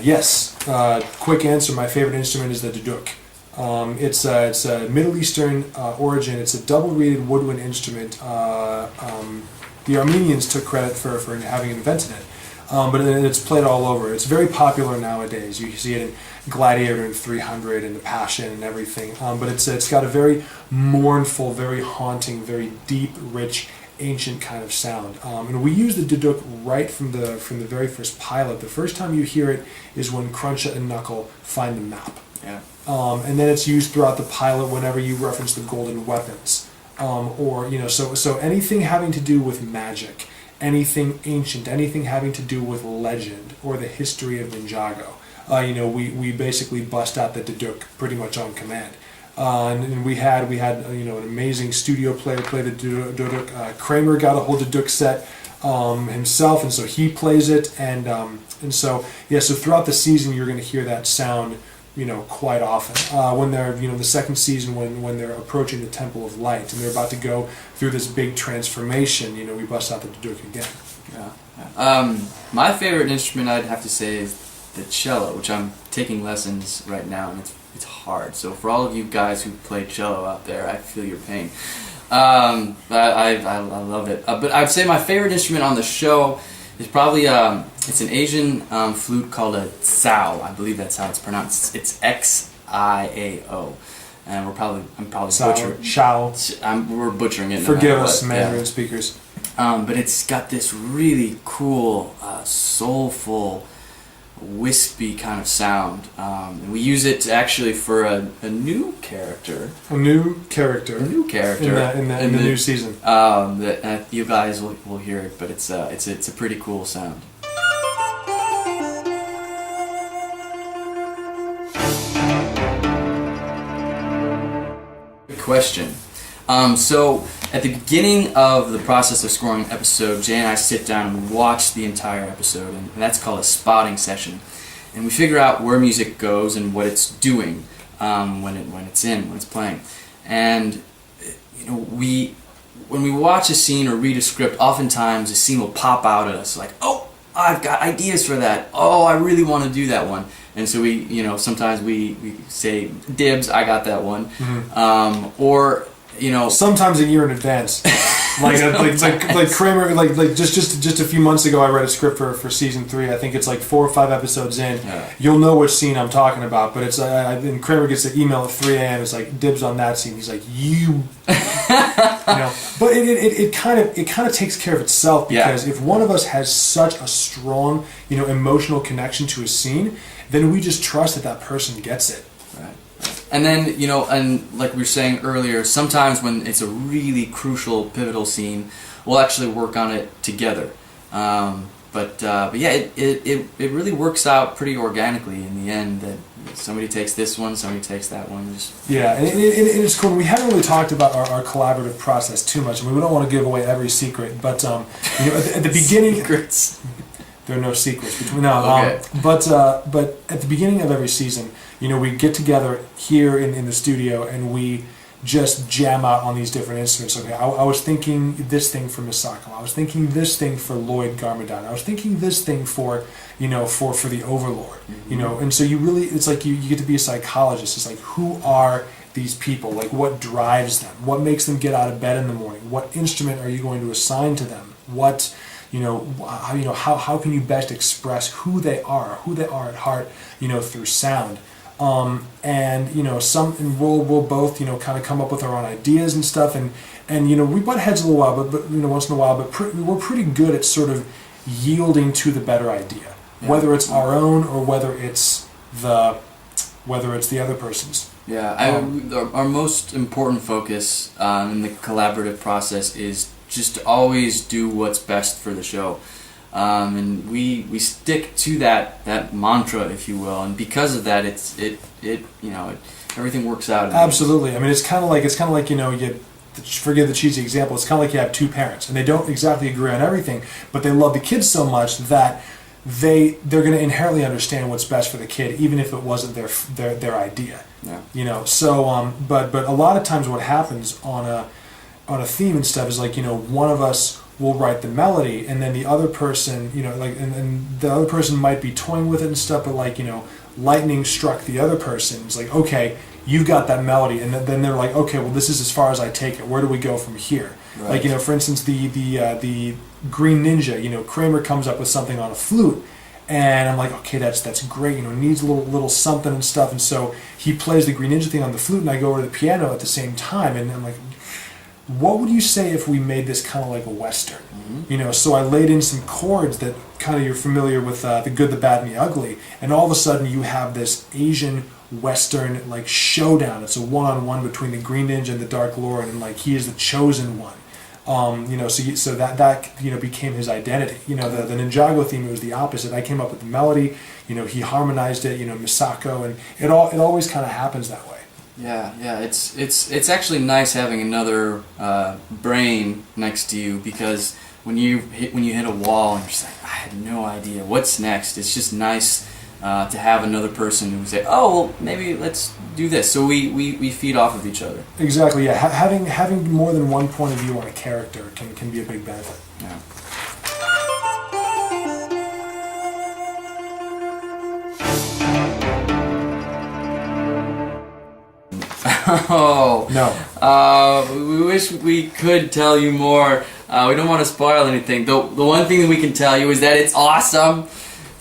Yes. Quick answer. My favorite instrument is the duduk. It's a Middle Eastern origin. It's a double-reeded woodwind instrument. The Armenians took credit for having invented it, but it's played all over. It's very popular nowadays. You see it in Gladiator and 300 and The Passion and everything. But it's got a very mournful, very haunting, very deep, rich, ancient kind of sound. And we use the duduk right from the very first pilot. The first time you hear it is when Cruncha and Knuckle find the map. Yeah. And then it's used throughout the pilot whenever you reference the golden weapons, or so anything having to do with magic, anything ancient, anything having to do with legend or the history of Ninjago. We basically bust out the duduk pretty much on command. And we had an amazing studio player play the duduk. Kramer got a whole duduk set himself, and so he plays it. So throughout the season you're going to hear that sound, quite often. When they're, the second season, when they're approaching the Temple of Light and they're about to go through this big transformation, we bust out the duduk again. Yeah. My favorite instrument, I'd have to say, is the cello, which I'm taking lessons right now, and it's hard. So for all of you guys who play cello out there, I feel your pain. I love it. But I'd say my favorite instrument on the show is probably it's an Asian flute called a tsao. I believe that's how it's pronounced. It's Xiao, and I'm probably butchering. Xiao. We're butchering it. Forgive us, Mandarin speakers. But it's got this really cool, soulful, wispy kind of sound. And we use it actually for a new character. A new character in the new season. That you guys will hear it, but it's a pretty cool sound. Good question. So at the beginning of the process of scoring an episode, Jay and I sit down and watch the entire episode, and that's called a spotting session. And we figure out where music goes and what it's doing when it's playing. And when we watch a scene or read a script, oftentimes a scene will pop out at us like, oh, I've got ideas for that. Oh, I really want to do that one. And so we, sometimes we say, dibs, I got that one. Mm-hmm. Or sometimes a year in advance. like Kramer, just a few months ago, I read a script for season 3. I think it's like 4 or 5 episodes in. Yeah. You'll know which scene I'm talking about, but it's and Kramer gets an email at 3 a.m. It's like, dibs on that scene. He's like, But it kind of takes care of itself, because if one of us has such a strong emotional connection to a scene, then we just trust that person gets it. Right. And then, and like we were saying earlier, sometimes when it's a really crucial, pivotal scene, we'll actually work on it together. But yeah, it really works out pretty organically in the end, that somebody takes this one, somebody takes that one. Yeah, and it's cool. We haven't really talked about our collaborative process too much. I mean, we don't want to give away every secret, but at the beginning... Secrets. There are no secrets between but at the beginning of every season, we get together here in the studio and we just jam out on these different instruments. Okay, I was thinking this thing for Misako. I was thinking this thing for Lloyd Garmadon. I was thinking this thing for the Overlord. Mm-hmm. And so it's like you get to be a psychologist. It's like, who are these people? Like, what drives them? What makes them get out of bed in the morning? What instrument are you going to assign to them? What how can you best express who they are at heart, through sound, and we'll both kind of come up with our own ideas and stuff, and we butt heads a little while, but once in a while, but we're pretty good at sort of yielding to the better idea, whether it's our own or whether it's the other person's. Yeah, our most important focus in the collaborative process is just to always do what's best for the show, and we stick to that mantra, if you will, and because of that, everything works out. Absolutely. I mean, it's kind of like you forgive the cheesy example. It's kind of like you have two parents, and they don't exactly agree on everything, but they love the kids so much that they're going to inherently understand what's best for the kid, even if it wasn't their idea. Yeah. But a lot of times what happens on a theme and stuff is like, one of us will write the melody, and then the other person, and the other person might be toying with it and stuff, but lightning struck the other person. It's like, okay, you've got that melody, and then they're like, okay, well, this is as far as I take it. Where do we go from here? Right. For instance, the Green Ninja, Kramer comes up with something on a flute, and I'm like, okay, that's great. Needs a little something and stuff, and so he plays the Green Ninja thing on the flute, and I go over to the piano at the same time, and I'm like, what would you say if we made this kind of like a Western? Mm-hmm. So I laid in some chords that kind of you're familiar with, the good, the bad, and the ugly, and all of a sudden you have this Asian Western like showdown. It's a one-on-one between the Green Ninja and the Dark Lord, and like he is the chosen one. So that became his identity. The Ninjago theme, it was the opposite. I came up with the melody. He harmonized it. Misako, and it always kind of happens that way. Yeah. It's actually nice having another brain next to you, because when you hit a wall and you're just like, I had no idea what's next. It's just nice to have another person who say, oh, well, maybe let's do this. So we feed off of each other. Exactly. Yeah. Having more than one point of view on a character can be a big benefit. Yeah. Oh no! We wish we could tell you more. We don't want to spoil anything. The one thing that we can tell you is that it's awesome.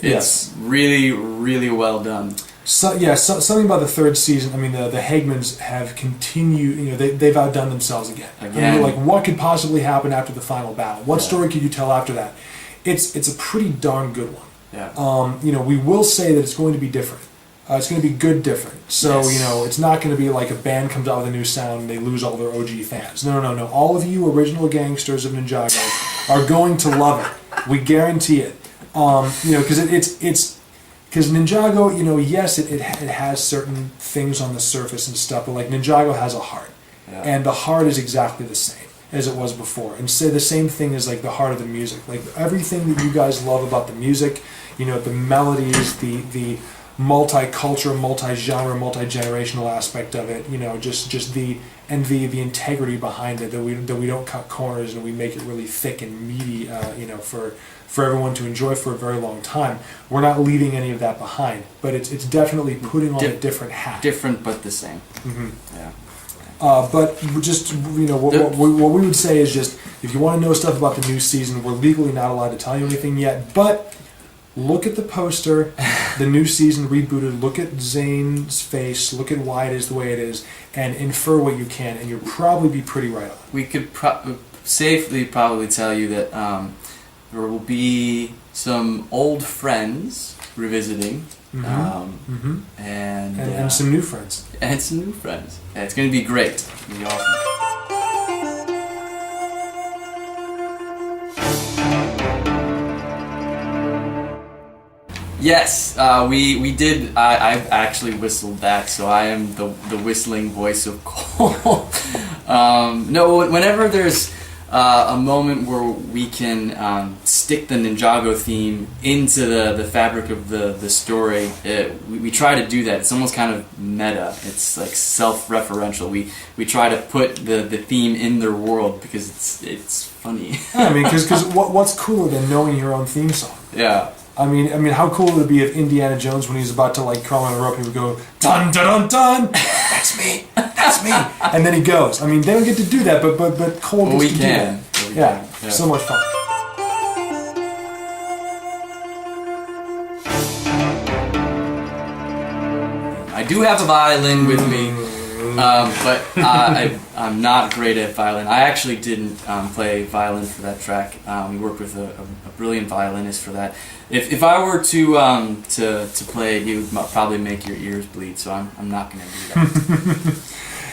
It's really, really well done. Something about the third season. I mean, the Hagmans have continued. They've outdone themselves again. You're like, what could possibly happen after the final battle? What story could you tell after that? It's a pretty darn good one. Yeah. We will say that it's going to be different. It's going to be good different. So, Yes. It's not going to be like a band comes out with a new sound and they lose all their OG fans. No. All of you original gangsters of Ninjago are going to love it. We guarantee it. Because Ninjago, yes, it has certain things on the surface and stuff, but like Ninjago has a heart. Yeah. And the heart is exactly the same as it was before. And say the same thing as like the heart of the music. Like everything that you guys love about the music, the melodies, the multicultural, multi-genre, multi-generational aspect of it, just the integrity behind it, that we don't cut corners and we make it really thick and meaty, for everyone to enjoy for a very long time. We're not leaving any of that behind, but it's definitely putting on a different hat. Different but the same. Mm-hmm. Yeah. But just what we would say is just, if you want to know stuff about the new season, we're legally not allowed to tell you anything yet, but look at the poster, the new season rebooted, look at Zane's face, look at why it is the way it is, and infer what you can, and you'll probably be pretty right on. We could safely probably tell you that there will be some old friends revisiting, and some new friends. And some new friends. Yeah, it's going to be great. It's going to be awesome. Yes, we did. I've actually whistled that, so I am the whistling voice of Cole. No, whenever there's a moment where we can stick the Ninjago theme into the fabric of the story, we try to do that. It's almost kind of meta. It's like self-referential. We try to put the theme in their world because it's funny. Yeah, I mean, because what's cooler than knowing your own theme song? Yeah. I mean, how cool would it be if Indiana Jones, when he's about to like crawl on a rope, he would go dun dun dun dun. That's me. That's me. And then he goes. I mean, they don't get to do that, but Cole gets to do that. Yeah, so much fun. I do have a violin with me, but I'm not great at violin. I actually didn't play violin for that track. We worked with a brilliant violinist for that. If I were to play it, it would probably make your ears bleed. So I'm not going to do that.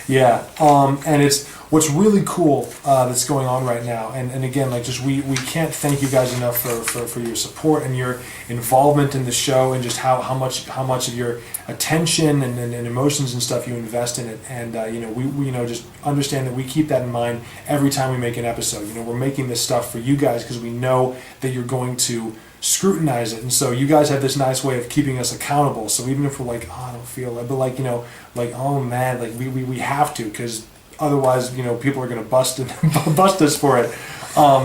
Yeah, and it's what's really cool that's going on right now, and again, like just we can't thank you guys enough for your support and your involvement in the show, and just how much of your attention and emotions and stuff you invest in it, and we just understand that we keep that in mind every time we make an episode. We're making this stuff for you guys because we know that you're going to scrutinize it, and so you guys have this nice way of keeping us accountable. So even if we're like, oh, I don't feel it, but like oh man, like we have to, because otherwise people are going to bust us for it.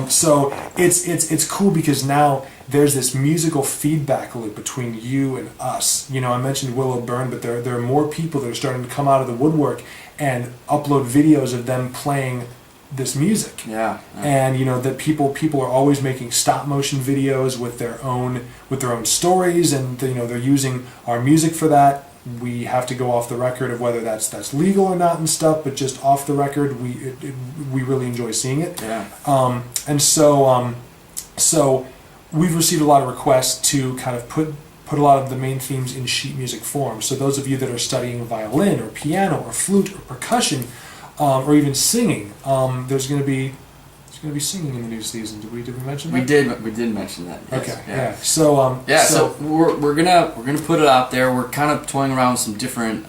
So it's cool because now there's this musical feedback loop between you and us. You know, I mentioned Willow Byrne, but there are more people that are starting to come out of the woodwork and upload videos of them playing this music. Yeah. And you know that people are always making stop motion videos with their own stories, and you know they're using our music for that. We have to go off the record of whether that's legal or not and stuff, but just off the record, we really enjoy seeing it. Yeah. And so we've received a lot of requests to kind of put a lot of the main themes in sheet music form. So those of you that are studying violin or piano or flute or percussion, or even singing, there's going to be singing in the new season. Did we mention that? We did mention that. Yes. Okay. Yeah. So so we're gonna put it out there. We're kind of toying around with some different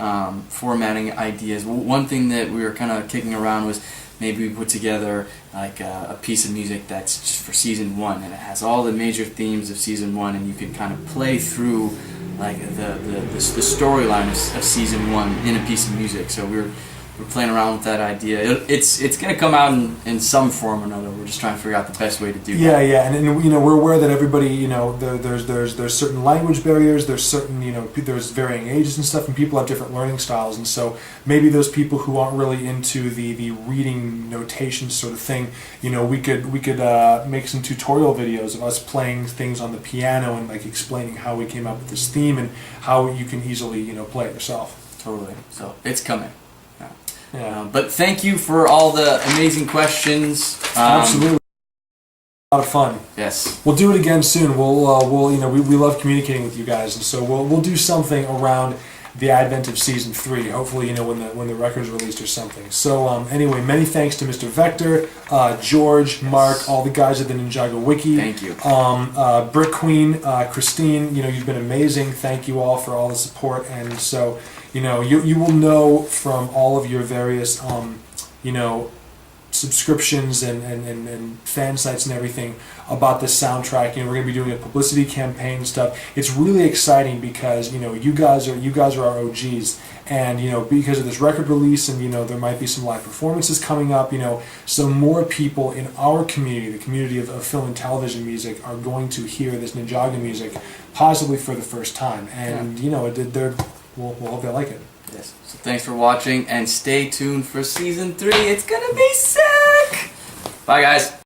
formatting ideas. One thing that we were kind of kicking around was maybe we put together like a piece of music that's just for season 1, and it has all the major themes of season 1, and you can kind of play through like the storyline of season 1 in a piece of music. So we're playing around with that idea. It's going to come out in some form or another. We're just trying to figure out the best way to do that. Yeah, and you know we're aware that everybody, you know, there's certain language barriers. There's certain, you know, there's varying ages and stuff, and people have different learning styles. And so maybe those people who aren't really into the reading notation sort of thing, you know, we could make some tutorial videos of us playing things on the piano and like explaining how we came up with this theme and how you can easily, you know, play it yourself. Totally. So it's coming. Yeah. But thank you for all the amazing questions. Absolutely, a lot of fun. Yes. We'll do it again soon. We'll you know we love communicating with you guys, and so we'll do something around the advent of season 3. Hopefully, you know when the record's released or something. So anyway, many thanks to Mr. Vector, George, Mark, all the guys at the Ninjago Wiki. Thank you. Brick Queen, Christine. You know you've been amazing. Thank you all for all the support, and so. You know, you will know from all of your various, you know, subscriptions and fan sites and everything about this soundtrack. You know, we're going to be doing a publicity campaign and stuff. It's really exciting because, you know, you guys are our OGs, and you know, because of this record release, and you know, there might be some live performances coming up. You know, so more people in our community, the community of film and television music, are going to hear this Ninjago music, possibly for the first time. And you know, we'll hope they like it. Yes. So thanks for watching, and stay tuned for season 3. It's gonna be sick. Bye, guys.